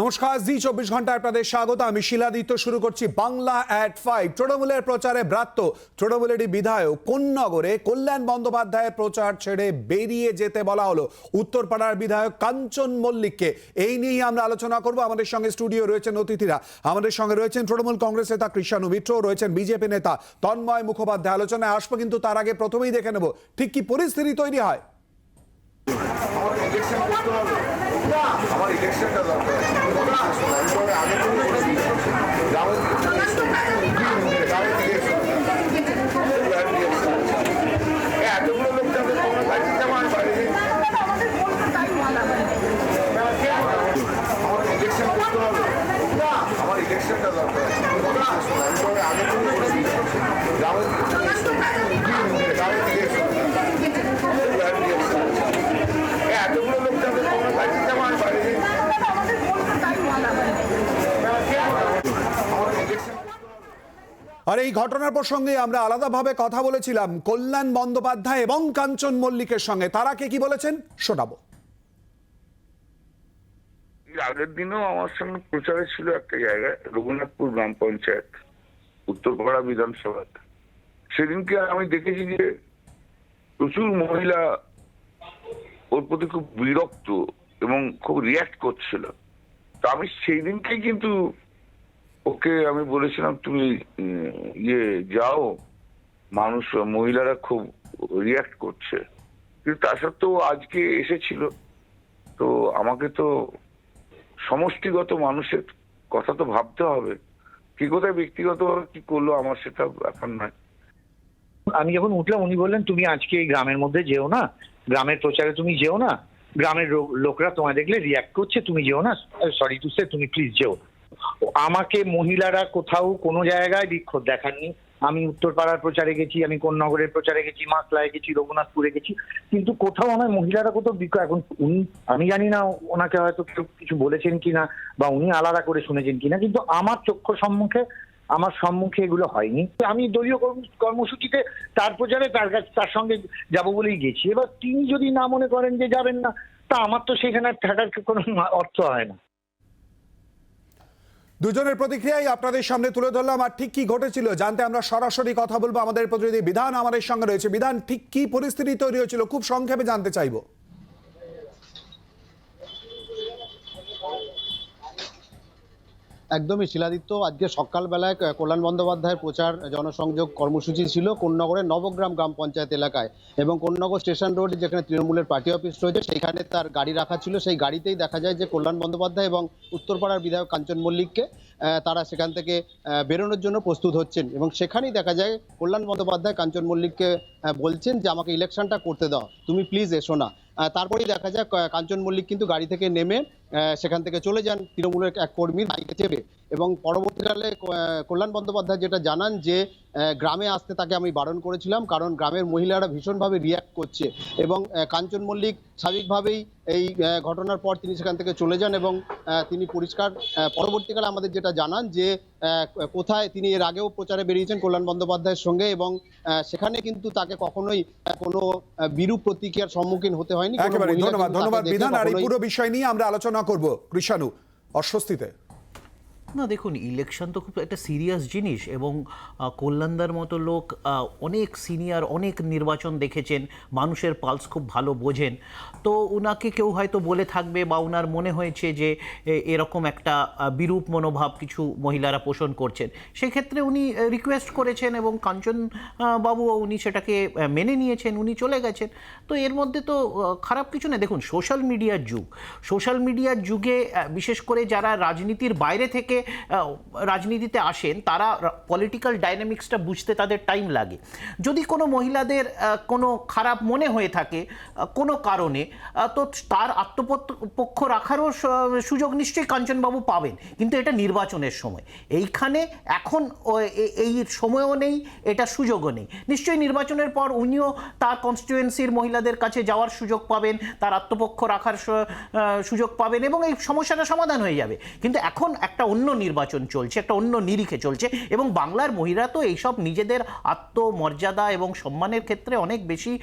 নমস্কার, জি 24 ঘন্টা আপনাদের স্বাগত। আমি শিলাদিত্য। শুরু করছি বাংলা অ্যাট 5। তৃণমূলের প্রচারে ব্রাত্য তৃণমূলেরই বিধায়ক কোন্নগরে কল্যাণ বন্দ্যোপাধ্যায়ের প্রচার ছেড়ে বেরিয়ে যেতে বলা হলো উত্তরপাড়ার বিধায়ক কাঞ্চন মল্লিককে। এই নিয়েই আমরা আলোচনা করব। আমাদের সঙ্গে স্টুডিও রয়েছেন অতিথিরা। আমাদের সঙ্গে রয়েছেন তৃণমূল কংগ্রেস নেতা কৃষাণু মিত্র, রয়েছেন বিজেপি নেতা তন্ময় মুখোপাধ্যায়। আলোচনায় আসবো, কিন্তু তার আগে প্রথমেই দেখে নেব ঠিক কি পরিস্থিতি তৈরি হয়। আমার ইলেকশনটা দরকার এতগুলো লোক যাবে আমার ইলেকশন করতে হবে। আমার ইলেকশনটা দরকার এতগুলো লোক যাবে আর এই ঘটনার প্রসঙ্গে আমরা আলাদাভাবে কথা বলেছিলাম কল্যাণ বন্দ্যোপাধ্যায় এবং কাঞ্চন মল্লিকের সঙ্গে। তারা কি বলেছেন শোনাবো। আগের দিনও আমার সঙ্গে প্রচারে ছিল একটা জায়গায়, রঘুনাথপুর গ্রাম পঞ্চায়েত, উত্তরপাড়া বিধানসভা। সেদিনকে আমি দেখেছি যে প্রচুর মহিলা ওর প্রতি খুব বিরক্ত এবং খুব রিয়াক্ট করছিল। তো আমি সেই দিনকেই কিন্তু ওকে আমি বলেছিলাম তুমি যাও, মানুষ মহিলারা খুব রিয়াক্ট করছে। কিন্তু তা সত্ত্বেও আজকে এসেছিল। তো আমাকে তো সমষ্টিগত মানুষের কথা তো ভাবতে হবে, কি কোথায় ব্যক্তিগতভাবে কি করলো আমার সেটা ব্যাপার নয়। আমি যখন উঠলাম উনি বললেন তুমি আজকে এই গ্রামের মধ্যে যেও না, গ্রামের প্রচারে তুমি যেও না, গ্রামের লোকরা তোমায় দেখলে রিয়াক্ট করছে, তুমি যেও না, সরি টু সে তুমি প্লিজ যেও। আমাকে মহিলারা কোথাও কোনো জায়গায় বিক্ষোভ দেখাননি। আমি উত্তরপাড়ার প্রচারে গেছি, আমি কোন্নগরের প্রচারে গেছি, মাসলায় গেছি, রঘুনাথপুরে গেছি, কিন্তু কোথাও আমার মহিলারা কোথাও এখন উনি, আমি জানি না ওনাকে হয়তো কেউ কিছু বলেছেন কিনা বা উনি আলাদা করে শুনেছেন কিনা, কিন্তু আমার চক্ষু সম্মুখে আমার সম্মুখে এগুলো হয়নি। আমি দলীয় কর্মসূচিতে তার প্রচারে তার সঙ্গে যাব বলেই গেছি। এবার তিনি যদি না মনে করেন যে যাবেন না, তা আমার তো সেখানে থাকার কোনো অর্থ হয় না। দুজনের প্রতিক্রিয়াই আপনাদের সামনে তুলে ধরলাম। আর ঠিক কি ঘটেছিল জানতে আমরা সরাসরি কথা বলবো। আমাদের প্রতিনিধি বিধান আমাদের সঙ্গে রয়েছে। বিধান, ঠিক কি পরিস্থিতি তৈরি হয়েছিল খুব সংক্ষেপে জানতে চাইবো। একদমই শিলাদিত্য, আজকে সকালবেলায় কল্যাণ বন্দ্যোপাধ্যায়ের প্রচার জনসংযোগ কর্মসূচি ছিল কোন্নগরের নবগ্রাম গ্রাম পঞ্চায়েত এলাকায়, এবং কোন্নগর স্টেশন রোড যেখানে তৃণমূলের পার্টি অফিস রয়েছে সেইখানে তার গাড়ি রাখা ছিল। সেই গাড়িতেই দেখা যায় যে কল্যাণ বন্দ্যোপাধ্যায় এবং উত্তরপাড়ার বিধায়ক কাঞ্চন মল্লিককে তারা সেখান থেকে বেরোনোর জন্য প্রস্তুত হচ্ছেন, এবং সেখানেই দেখা যায় কল্যাণ বন্দ্যোপাধ্যায় কাঞ্চন মল্লিককে বলছেন যে আমাকে ইলেকশনটা করতে দাও, তুমি প্লিজ এসো না। তারপরেই দেখা যায় কাঞ্চন মল্লিক কিন্তু গাড়ি থেকে নেমে সেখান থেকে চলে যান তৃণমূলের এক কর্মীর বাইকে চেপে, এবং পরবর্তীকালে কল্যাণ বন্দ্যোপাধ্যায় যেটা জানান যে গ্রামে আসতে তাকে আমি বারণ করেছিলাম, কারণ গ্রামের মহিলারা ভীষণভাবে রিয়াক্ট করছে, এবং কাঞ্চন মল্লিক স্বাভাবিকভাবেই এই ঘটনার পর তিনি সেখান থেকে চলে যান, এবং তিনি পরিষ্কার পরবর্তীকালে আমাদের যেটা জানান যে কোথায় তিনি এর আগেও প্রচারে বেরিয়েছেন কল্যাণ বন্দ্যোপাধ্যায়ের সঙ্গে, এবং সেখানে কিন্তু তাকে কখনোই কোনো বিরূপ প্রতিক্রিয়ার সম্মুখীন হতে হয়নি। একেবারে ধন্যবাদ বিধান। আর এই পুরো বিষয় নিয়ে আমরা আলোচনা করব। কৃষাণু, অস্বস্তিতে না, দেখুন, ইলেকশন তো খুব একটা সিরিয়াস জিনিস, এবং কল্যাণদার মতো লোক অনেক সিনিয়র, অনেক নির্বাচন দেখেছেন, মানুষের পালস খুব ভালো বোঝেন। তো ওনাকে কেউ হয়তো বলে থাকবে বা ওনার মনে হয়েছে যে এরকম একটা বিরূপ মনোভাব কিছু মহিলারা পোষণ করছেন, সেক্ষেত্রে উনি রিকোয়েস্ট করেছেন এবং কাঞ্চন বাবুও উনি সেটাকে মেনে নিয়েছেন, উনি চলে গেছেন। তো এর মধ্যে তো খারাপ কিছু নেই। দেখুন, সোশ্যাল মিডিয়ার যুগে বিশেষ করে যারা রাজনীতির বাইরে থেকে রাজনীতিতে আসেন তারা পলিটিক্যাল ডাইনামিক্সটা বুঝতে তাদের টাইম লাগে। যদি কোনো মহিলাদের কোনো খারাপ মনে হয়ে থাকে কোনো কারণে, তো তার আত্মপক্ষ রাখারও সুযোগ নিশ্চয়ই কাঞ্চনবাবু পাবেন, কিন্তু এটা নির্বাচনের সময়, এইখানে এখন এই সময়ও নেই, এটা সুযোগও নেই। নিশ্চয়ই নির্বাচনের পর উনিও তার কনস্টিটুয়েন্সির মহিলাদের কাছে যাওয়ার সুযোগ পাবেন, তার আত্মপক্ষ রাখার সুযোগ পাবেন, এবং এই সমস্যাটা সমাধান হয়ে যাবে। কিন্তু এখন একটা অন্য নির্বাচন চলছে, একটা অন্য নিরিখে চলছে, এবং বাংলার মহিলা তো এইসব নিজেদের আত্মমর্যাদা এবং সম্মানের ক্ষেত্রে অনেক বেশি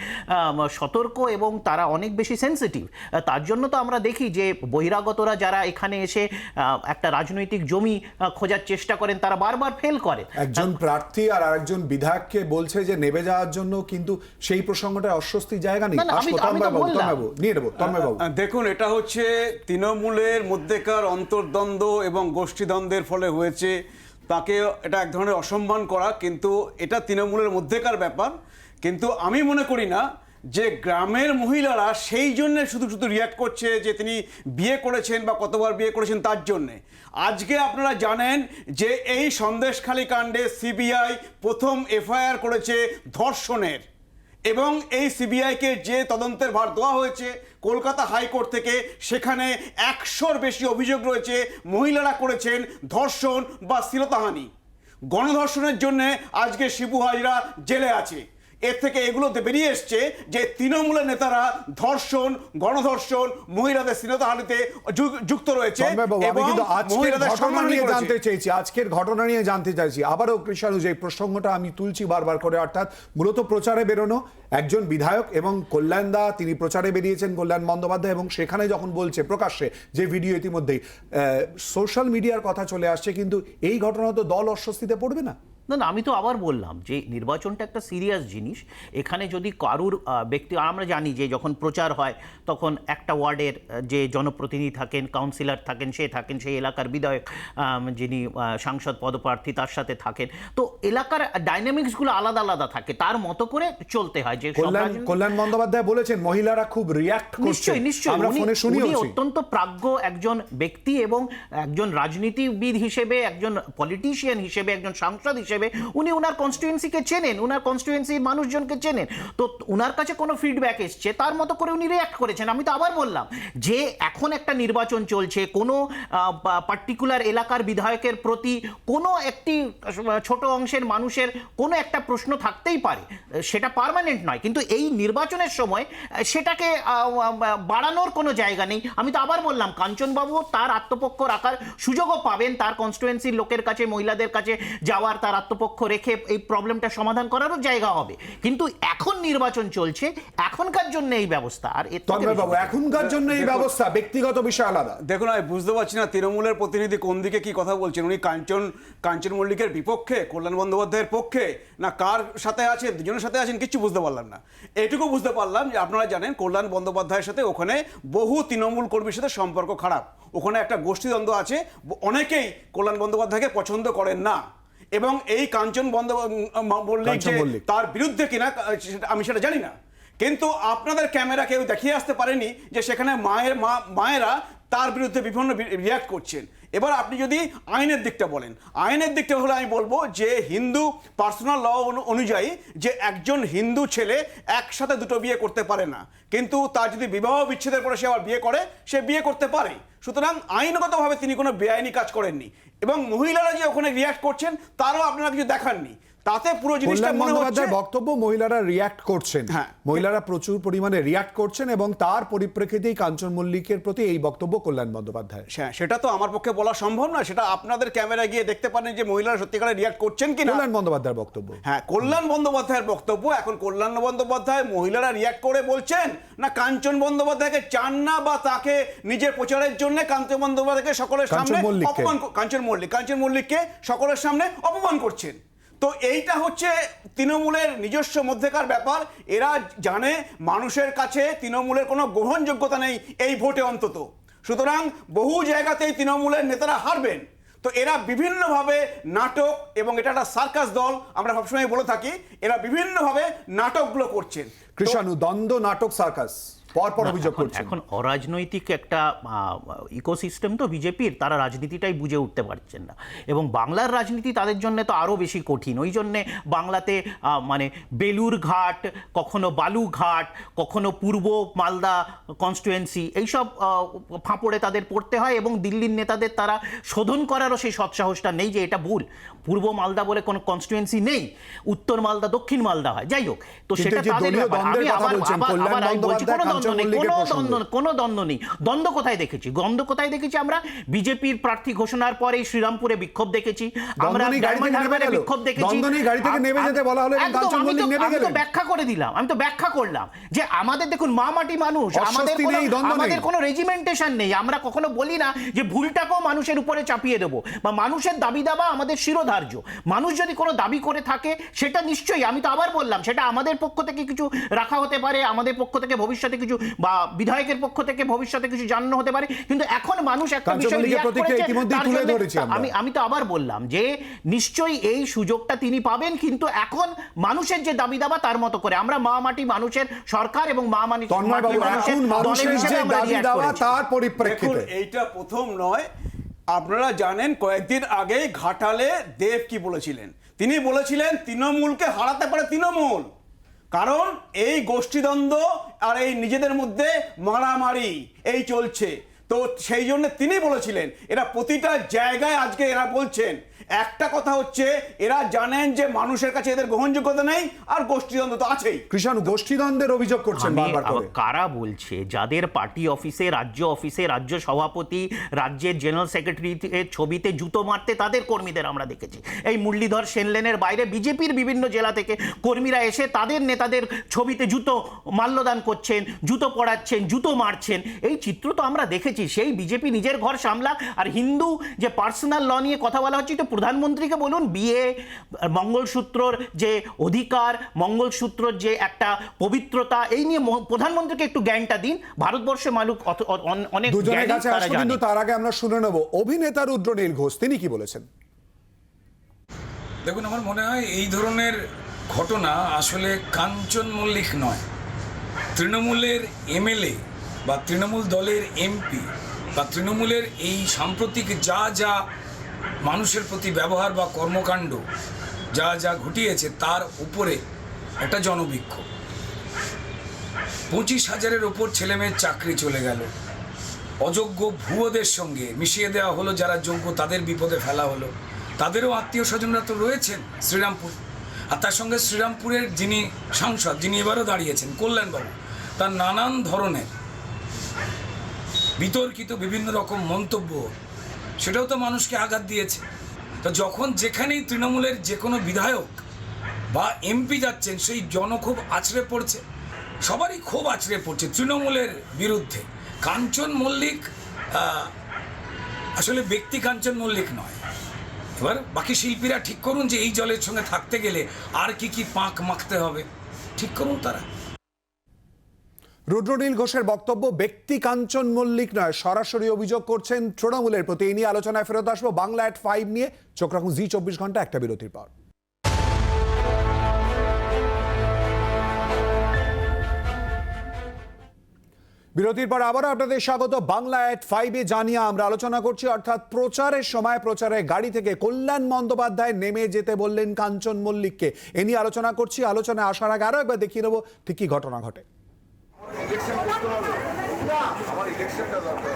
সতর্ক এবং তারা অনেক বেশি সেন্সিটিভ। তার জন্য তো আমরা দেখি যে বহিরাগতরা যারা এখানে এসে একটা রাজনৈতিক জমি খোঁজার চেষ্টা করেন তারা বারবার ফেল করে। একজন প্রার্থী আর আরেকজন বিধায়ককে বলছে যে নেবে যাওয়ার জন্য, কিন্তু সেই প্রসঙ্গটা অস্বস্তির জায়গা নেই। না, আমি তো বললাম। নিয়ে নেবো তন্ময়বাবু। দেখুন, এটা হচ্ছে তৃণমূলের মধ্যেকার অন্তর্দ্বন্দ্ব এবং গোষ্ঠীদ্বন্দ্বের ফলে হয়েছে। তাকে এটা এক ধরনের অসম্মান করা, কিন্তু এটা তৃণমূলের মধ্যেকার ব্যাপার। কিন্তু আমি মনে করি না যে গ্রামের মহিলারা সেই জন্য শুধু শুধু রিয়াক্ট করছে যে তিনি বিয়ে করেছেন বা কতবার বিয়ে করেছেন তার জন্যে। আজকে আপনারা জানেন যে এই সন্দেশখালী কাণ্ডে সিবিআই প্রথম এফআইআর করেছে ধর্ষণের, এবং এই সিবিআইকে যে তদন্তের ভার দেওয়া হয়েছে কলকাতা হাইকোর্ট থেকে, সেখানে 100-র বেশি অভিযোগ রয়েছে মহিলারা করেছেন ধর্ষণ বা শ্লীলতাহানি। গণধর্ষণের জন্য আজকে শিবু হাজরা জেলে আছে। এর থেকে এগুলো বেরিয়ে এসছে যে তৃণমূলের নেতারা ধর্ষণ, গণধর্ষণ, মহিলাদের শ্লীলতাহানিতে যুক্ত রয়েছে এবং মহিলাদের সম্মানহানি করেছে। আজকের ঘটনা নিয়ে জানতে চাইছি আবারও কৃষাণু, যে প্রসঙ্গটা আমি তুলছি বারবার করে, অর্থাৎ মূলত প্রচারে বেরোনো একজন বিধায়ক এবং কল্যাণ দা, তিনি প্রচারে বেরিয়েছেন, কল্যাণ বন্দ্যোপাধ্যায়, এবং সেখানে যখন বলছে প্রকাশ্যে, যে ভিডিও ইতিমধ্যেই সোশ্যাল মিডিয়ার কথা চলে আসছে, কিন্তু এই ঘটনা তো দল অস্বস্তিতে পড়বে না? না, আমি তো আবার বললাম যে নির্বাচনটা একটা সিরিয়াস জিনিস। এখানে যদি কারুর ব্যক্তি, আমরা জানি যে যখন প্রচার হয় তখন একটা ওয়ার্ডের যে জনপ্রতিনিধি থাকেন, কাউন্সিলর থাকেন, সেই এলাকার বিধায়ক যিনি সাংসদ পদপ্রার্থী তার সাথে থাকেন, তো এলাকার ডাইনামিক্সগুলো আলাদা আলাদা থাকে, তার মতো করে চলতে হয়। যে কল্যাণ বন্দ্যোপাধ্যায় বলেছেন মহিলারা খুব রিয়াক্ট করছে, আমরা ফোনে শুনিয়েছি। উনি অত্যন্ত প্রাজ্ঞ একজন ব্যক্তি এবং একজন রাজনীতিবিদ হিসেবে, একজন পলিটিশিয়ান হিসেবে, একজন সাংসদ হিসেবে উনি ওনার কনস্টিটুয়েন্সিকে চেনেন, ওনার কনস্টিটুয়েন্সির মানুষজনকে চেনেন। তো ওনার কাছে কোনো ফিডব্যাক এসছে, তার মতো করে উনি রিঅ্যাক্ট করেছেন। আমি তো আবার বললাম যে এখন একটা নির্বাচন চলছে, কোনো পার্টিকুলার এলাকার বিধায়কের প্রতি কোনো একটি ছোট অংশের মানুষের কোনো একটা প্রশ্ন থাকতেই পারে, সেটা পার্মানেন্ট নয়, কিন্তু এই নির্বাচনের সময় সেটাকে বাড়ানোর কোনো জায়গা নেই। আমি তো আবার বললাম কাঞ্চনবাবু তার আত্মপক্ষ রাখার সুযোগও পাবেন, তার কনস্টিটুয়েন্সির লোকের কাছে, মহিলাদের কাছে যাওয়ার, তার আত্মপক্ষ রেখে এই প্রবলেমটা সমাধান করারও জায়গা হবে। কিন্তু এখন নির্বাচন চলছে, এখনকার জন্য এই ব্যবস্থা। আর এখনকার জন্য এই ব্যবস্থা, ব্যক্তিগত বিষয় আলাদা। দেখুন, আমি বুঝতে পারছি না তৃণমূলের প্রতিনিধি কোন দিকে কি কথা বলছেন। উনি কাঞ্চন মল্লিকের বিপক্ষে, কল্যাণ বন্দ্যোপাধ্যায়ের পক্ষে, না কার সাথে আছেন, দুজনের সাথে আছেন, কিছু বুঝতে পারলাম না। এটুকু বুঝতে পারলাম যে আপনারা জানেন কল্যাণ বন্দ্যোপাধ্যায়ের সাথে ওখানে বহু তৃণমূল কর্মীর সাথে সম্পর্ক খারাপ, ওখানে একটা গোষ্ঠীদ্বন্দ্ব আছে, অনেকেই কল্যাণ বন্দ্যোপাধ্যায়কে পছন্দ করেন না, এবং এই কাঞ্চন মল্লিক তার বিরুদ্ধে কিনা আমি সেটা জানি না। কিন্তু আপনাদের ক্যামেরা কেউ দেখিয়ে আসতে পারেনি যে সেখানে মায়েরা তার বিরুদ্ধে বিভিন্ন রিয়াক্ট করছেন। এবার আপনি যদি আইনের দিকটা বলেন, আইনের দিকটা হলে আমি বলবো যে হিন্দু পার্সোনাল ল অনুযায়ী যে একজন হিন্দু ছেলে একসাথে দুটো বিয়ে করতে পারে না, কিন্তু তার যদি বিবাহ বিচ্ছেদের পরে সে আবার বিয়ে করে, সে বিয়ে করতে পারে। সুতরাং আইনগতভাবে তিনি কোনো বেআইনি কাজ করেননি, এবং মহিলারা যে ওখানে রিয়াক্ট করছেন তারও আপনারা কিছু দেখাননি। তাতে পুরো জিনিসটা মনে হচ্ছে বক্তব্য মহিলারা রিয়াক্ট করছেন, মহিলারা প্রচুর পরিমাণে রিয়াক্ট করছেন, এবং তার পরিপ্রেক্ষিতেই কাঞ্চন মল্লিকের প্রতি এই বক্তব্য কল্যাণ বন্দ্যোপাধ্যায়। হ্যাঁ, সেটা তো আমার পক্ষে বলা সম্ভব না, সেটা আপনাদের ক্যামেরায় গিয়ে দেখতে পারেন যে মহিলারা সত্যিকারে রিয়াক্ট করছেন কিনা। কল্যাণ বন্দ্যোপাধ্যায়ের বক্তব্য, হ্যাঁ, কল্যাণ বন্দ্যোপাধ্যায়ের বক্তব্য। এখন কল্যাণ বন্দ্যোপাধ্যায় মহিলারা রিয়াক্ট করে বলছেন না কাঞ্চন বন্দ্যোপাধ্যায়কে চান না, বা তাকে নিজের প্রচারের জন্য কাঞ্চন বন্দ্যোপাধ্যায়কে সকলের সামনে অপমান, কাঞ্চন মল্লিককে সকলের সামনে অপমান করছেন। তো এইটা হচ্ছে তৃণমূলের নিজস্ব মধ্যেকার ব্যাপার। এরা জানে মানুষের কাছে তৃণমূলের কোনো গ্রহণযোগ্যতা নেই এই ভোটে অন্তত, সুতরাং বহু জায়গাতেই তৃণমূলের নেতারা হারবেন। তো এরা বিভিন্নভাবে নাটক, এবং এটা একটা সার্কাস দল, আমরা সবসময় বলে থাকি, এরা বিভিন্নভাবে নাটকগুলো করছেন। কৃষাণু, দ্বন্দ্ব, নাটক, সার্কাস পরপর অভিযোগ করছেন। এখন অরাজনৈতিক একটা ইকোসিস্টেম তো বিজেপির, তারা রাজনীতিটাই বুঝে উঠতে পারছেন না, এবং বাংলার রাজনীতি তাদের জন্য তো আরও বেশি কঠিন। ওই জন্যে বাংলাতে মানে বেলুরঘাট, কখনো বালুঘাট, কখনো পূর্ব মালদা কনস্টিটুয়েন্সি, এইসব ফাঁপড়ে তাদের পড়তে হয়, এবং দিল্লির নেতাদের তারা শোধন করারও সেই সৎসাহসটা নেই যে এটা ভুল, পূর্ব মালদা বলে কোনো কনস্টিটুয়েন্সি নেই, উত্তর মালদা দক্ষিণ মালদা হয়, যাই হোক। তো সেটা তাদের ব্যাপার। আমি আবার বলছি কোনো দ্বন্দ্ব দ্বন্দ্ব নেই, মল্লিকের প্রসঙ্গে। কোনো দ্বন্দ্ব নেই। দ্বন্দ্ব কোথায় দেখেছি? দ্বন্দ্ব কোথায় দেখেছি? আমরা বিজেপির প্রার্থী ঘোষণার পরে শ্রীরামপুরে বিক্ষোভ দেখেছি, আমরা দ্বন্দ্ব নেই, গাড়ি থেকে ডায়মন্ড নেমে হারবারে গেল। বিক্ষোভ দেখেছি। দ্বন্দ্ব নেই, গাড়ি থেকে নেমে যেতে বলা হলো এবং একদম, কাঞ্চন মল্লিক নেমে আমি তো গেলেন। ব্যাখ্যা করে দিলাম, আমি তো ব্যাখ্যা করলাম যে আমাদের দেখুন মা মাটি মানুষ, অস্বস্তি নেই, দ্বন্দ্ব নেই। আমাদের কোনো রেজিমেন্টেশন নেই। আমরা কখনো বলি না যে ভুলটাকেও মানুষের উপরে চাপিয়ে দেবো, বা মানুষের দাবি দাবা আমাদের শিরোধার্য। মানুষ যদি কোনো দাবি করে থাকে সেটা নিশ্চয়ই, আমি তো আবার বললাম, সেটা আমাদের পক্ষ থেকে কিছু রাখা হতে পারে, আমাদের পক্ষ থেকে ভবিষ্যতে কিছু, বা বিধায়কের পক্ষ থেকে ভবিষ্যতে কিছু জানানো হতে পারে, কিন্তু এখন মানুষ একটা কাঞ্চন বিষয় মল্লিকের react প্রতিক্রিয়া করেছে, ইতিমধ্যেই তার তুলে জন্যে ধরেছি আমরা। আমি তো আবার বললাম যে নিশ্চয়ই এই সুযোগটা তিনি পাবেন, কিন্তু এখন মানুষের যে দাবি দাবা তার মতো করে আমরা মা মাটি মানুষের সরকার এবং মা মাটি তন্ময় বাবু, এখন মানুষের যে দাবি দাওয়া তার দেখুন, পরিপ্রেক্ষিতে এইটা প্রথম নয়। আপনারা জানেন কয়েকদিন আগেই ঘাটালে দেব কি বলেছিলেন? তিনি বলেছিলেন তৃণমূলকে হারাতে পারে তৃণমূল, কারণ এই গোষ্ঠীদ্বন্দ্ব আর এই নিজেদের মধ্যে মারামারি এই চলছে। তো সেই জন্য তিনি বলেছিলেন, এরা প্রতিটা জায়গায় আজকে এরা বলছেন একটা কথা হচ্ছে, এরা জানেন যে মানুষের কাছে এদের গ্রহণযোগ্যতা নেই, আর গোষ্ঠীদ্বন্দ্ব তো আছেই। কৃষাণু গোষ্ঠীদ্বন্দ্বের অভিযোগ করছেন বারবার করে। কারা বলছে? যাদের পার্টি অফিসে, রাজ্য সভাপতি, রাজ্যের জেনারেল সেক্রেটারি ছবিতে জুতো মারতে তাদের কর্মীদের আমরা দেখেছি। এই মুরলীধর সেনলেনের বাইরে বিজেপির বিভিন্ন জেলা থেকে কর্মীরা এসে তাদের নেতাদের ছবিতে জুতো মাল্যদান করছেন, জুতো পড়াচ্ছেন, জুতো মারছেন। এই চিত্র তো আমরা দেখেছি। সেই বিজেপি নিজের ঘর সামলাক, আর হিন্দু যে পার্সোনাল ল নিয়ে কথা বলা হচ্ছে, তো প্রধানমন্ত্রীকে বলুন বিয়ে, মঙ্গলসূত্রর যে অধিকার, মঙ্গলসূত্রর যে একটা পবিত্রতা, এই নিয়ে প্রধানমন্ত্রীকে একটু জ্ঞানটা দিন। ভারতবর্ষে মানুষ অনেক দুজনের জ্ঞানী, কাছে তারা আসবো, জানে। কিন্তু তার আগে আমরা শুনে নেব অভিনেতা রুদ্রনীল ঘোষ, তিনি কি বলেছেন। দেখুন, আমার মনে হয় এই ধরনের ঘটনা আসলে কাঞ্চন মল্লিক নয়, তৃণমূলের এমএলএ বা তৃণমূল দলের এমপি বা তৃণমূলের এই সাম্প্রতিক যা যা মানুষের প্রতি ব্যবহার বা কর্মকাণ্ড যা যা ঘটিয়েছে তার উপরে একটা জনবিক্ষোভ। 25,000-এর ওপর ছেলেমেয়ের চাকরি চলে গেল, অযোগ্য ভুয়োদের সঙ্গে মিশিয়ে দেওয়া হলো, যারা যোগ্য তাদের বিপদে ফেলা হলো। তাদেরও আত্মীয় স্বজনরা তো রয়েছেন শ্রীরামপুর, আর তার সঙ্গে শ্রীরামপুরের যিনি সাংসদ, যিনি এবারও দাঁড়িয়েছেন, কল্যাণবাবু, তার নানান ধরনের বিতর্কিত বিভিন্ন রকম মন্তব্য, সেটাও তো মানুষকে আঘাত দিয়েছে। তো যখন যেখানেই তৃণমূলের যে কোনো বিধায়ক বা এমপি যাচ্ছেন, সেই জনক্ষোভ আছড়ে পড়ছে, সবারই ক্ষোভ আছড়ে পড়ছে তৃণমূলের বিরুদ্ধে। কাঞ্চন মল্লিক আসলে ব্যক্তি কাঞ্চন মল্লিক নয়। এবার বাকি শিল্পীরা ঠিক করুন যে এই জলের সঙ্গে থাকতে গেলে আর কি কি পাঁক মাখতে হবে, ঠিক করুন তারা। রুদ্রনীল ঘোষের বক্তব্য ব্যক্তি কাঞ্চন মল্লিক নয়, সরাসরি অভিযোগ করছেন তৃণমূলের প্রতি। এই নিয়ে আলোচনায় ফেরত আসবো বাংলা at 5 নিয়ে। চোখ রাখুন জি24 ঘন্টা, একটা বিরতির পর। বিরতির পর আবারও আপনাদের স্বাগত বাংলা at 5-এ। জানিয়ে আমরা আলোচনা করছি, অর্থাৎ প্রচারের সময় প্রচারের গাড়ি থেকে কল্যাণ বন্দ্যোপাধ্যায় নেমে যেতে বললেন কাঞ্চন মল্লিককে। এ নিয়ে আলোচনা করছি। আলোচনায় আসার আগে আরও একবার দেখিয়ে নেবো ঠিক কি ঘটনা ঘটে। আমার ইলেকশনটা দরকার।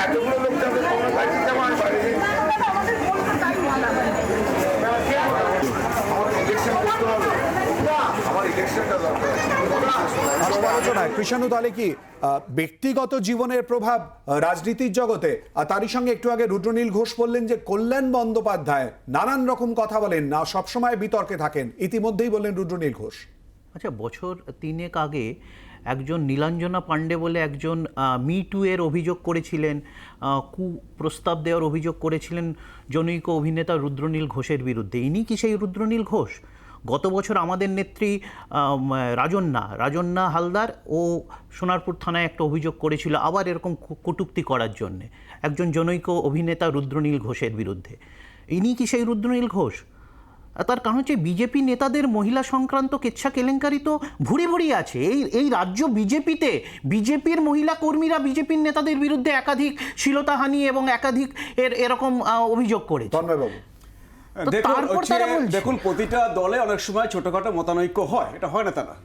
এতগুলো লোক যাবে তোমরা বাইরে যাবো, আমি বাইরে যাই। আমার ইলেকশন করতে হবে, আমার ইলেকশনটা দরকার। আলোচনায় কৃষাণু, তাহলে কি ব্যক্তিগত জীবনের প্রভাব রাজনীতির জগতে? আর তারই সঙ্গে একটু আগে রুদ্রনীল ঘোষ বললেন যে কল্যাণ বন্দ্যোপাধ্যায় নানান রকম কথা বলেন না, সবসময় বিতর্কে থাকেন। ইতিমধ্যেই বললেন রুদ্রনীল ঘোষ। আচ্ছা, বছর 3 আগে একজন নীলাঞ্জনা পাণ্ডে বলে একজন মি টু এর অভিযোগ করেছিলেন, কুপ্রস্তাব দেওয়ার অভিযোগ করেছিলেন জনৈক অভিনেতা রুদ্রনীল ঘোষের বিরুদ্ধে। ইনি কি সেই রুদ্রনীল ঘোষ? গত বছর আমাদের নেত্রী রাজন্না হালদার ও সোনারপুর থানায় একটা অভিযোগ করেছিল আবার এরকম কটূক্তি করার জন্যে একজন জনৈক অভিনেতা রুদ্রনীল ঘোষের বিরুদ্ধে। ইনি কি সেই রুদ্রনীল ঘোষ? তার কারণ হচ্ছে বিজেপি নেতাদের মহিলা সংক্রান্ত কেচ্ছা কেলেঙ্কারি তো ভুরি ভুরি আছে। এই রাজ্য বিজেপিতে বিজেপির মহিলা কর্মীরা বিজেপির নেতাদের বিরুদ্ধে একাধিক শ্লীলতাহানি এবং একাধিক এরকম অভিযোগ করেছে। দেখুন, প্রতিটা দলে অনেক সময় ছোটখাটো মতানৈক্য হয়, এটা হয় না তা না,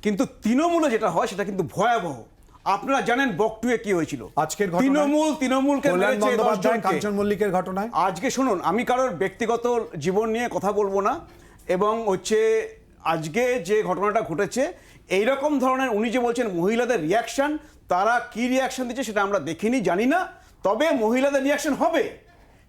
কিন্তু তৃণমূলে যেটা হয় সেটা কিন্তু ভয়াবহ। আপনারা জানেন বকটুয়ে কি হয়েছিল আজকের ঘটনায়? তৃণমূলকে কল্যাণ মেরেছে বন্দ্যোপাধ্যায় 10 জনকে। কাঞ্চন মল্লিকের ঘটনায় আজকে শুনুন, আমি কারোর ব্যক্তিগত জীবন নিয়ে কথা বলবো না, এবং হচ্ছে আজকে যে ঘটনাটা ঘটেছে এই রকম ধরনের, উনি যে বলছেন মহিলাদের রিয়াকশন, তারা কি রিয়াকশন দিচ্ছে সেটা আমরা দেখিনি, জানি না। তবে মহিলাদের রিয়াকশন হবে,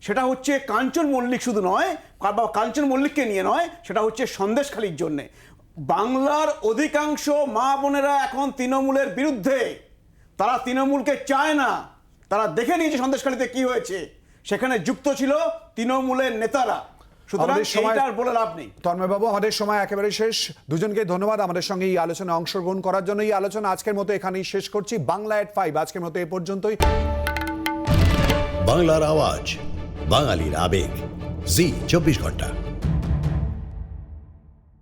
সেটা হচ্ছে কাঞ্চন মল্লিক শুধু নয়, বা কাঞ্চন মল্লিককে নিয়ে নয়, সেটা হচ্ছে সন্দেশখালির জন্যে। বাংলার অধিকাংশ মা বোনেরা এখন তৃণমূলের বিরুদ্ধে, তারা তৃণমূলকে চায় না। তারা দেখে নিয়েছে সন্দেশখালিতে কি হয়েছে, সেখানে যুক্ত ছিল তৃণমূলের নেতারা। সুতরাং আমাদের সময়- এইটা আর বলে লাভ নেই। তন্ময়বাবু, আমাদের সময় একেবারে শেষ। দুজনকে ধন্যবাদ আমাদের সঙ্গে এই আলোচনায় অংশগ্রহণ করার জন্য। এই আলোচনা আজকের মতো এখানেই শেষ করছি। বাংলা এট 5 আজকের মতো এ পর্যন্তই। বাংলার আওয়াজ, বাঙালির আবেগ, জি 24 ঘন্টা।